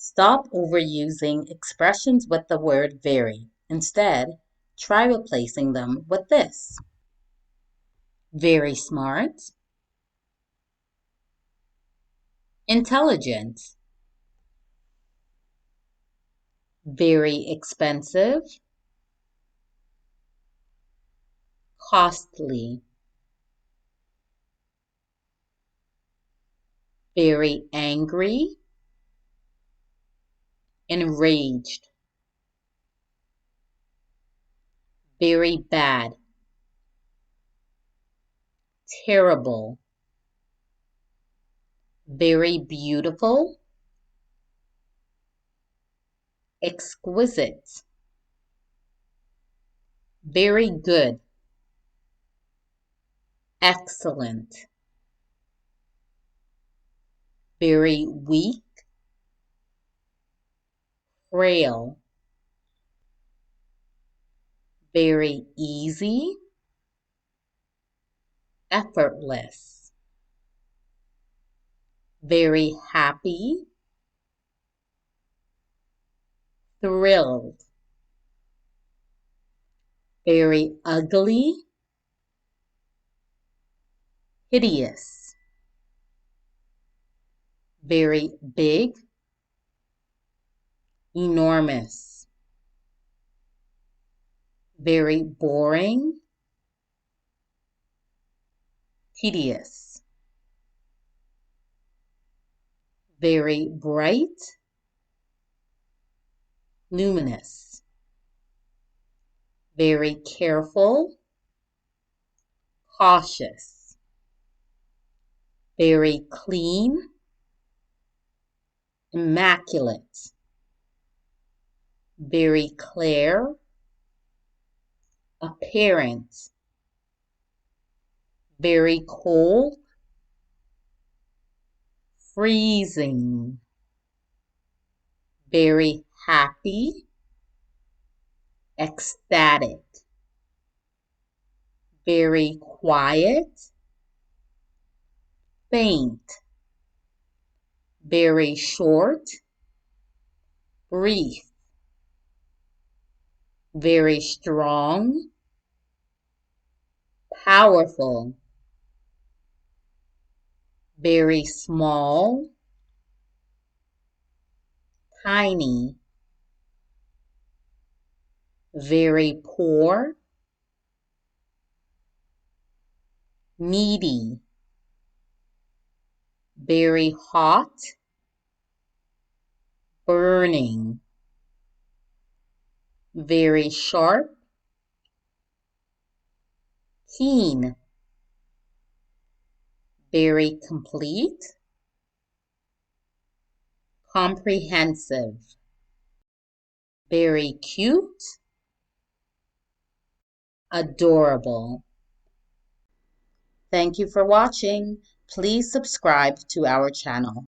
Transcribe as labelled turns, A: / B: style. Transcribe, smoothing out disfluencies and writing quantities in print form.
A: Stop overusing expressions with the word very. Instead, try replacing them with this. Very smart, intelligent, very expensive, costly, very angry, enraged, very bad, terrible, very beautiful, exquisite, very good, excellent, very weak, frail, very easy, effortless, very happy, thrilled, very ugly, hideous, very big, enormous, very boring, tedious, very bright, luminous, very careful, cautious, very clean, immaculate, very clear, apparent, very cold, freezing, very happy, ecstatic, very quiet, faint, very short, brief, very strong, powerful, very small, tiny, very poor, needy, very hot, burning, very sharp, keen, very complete, comprehensive, very cute, adorable. Thank you for watching. Please subscribe to our channel.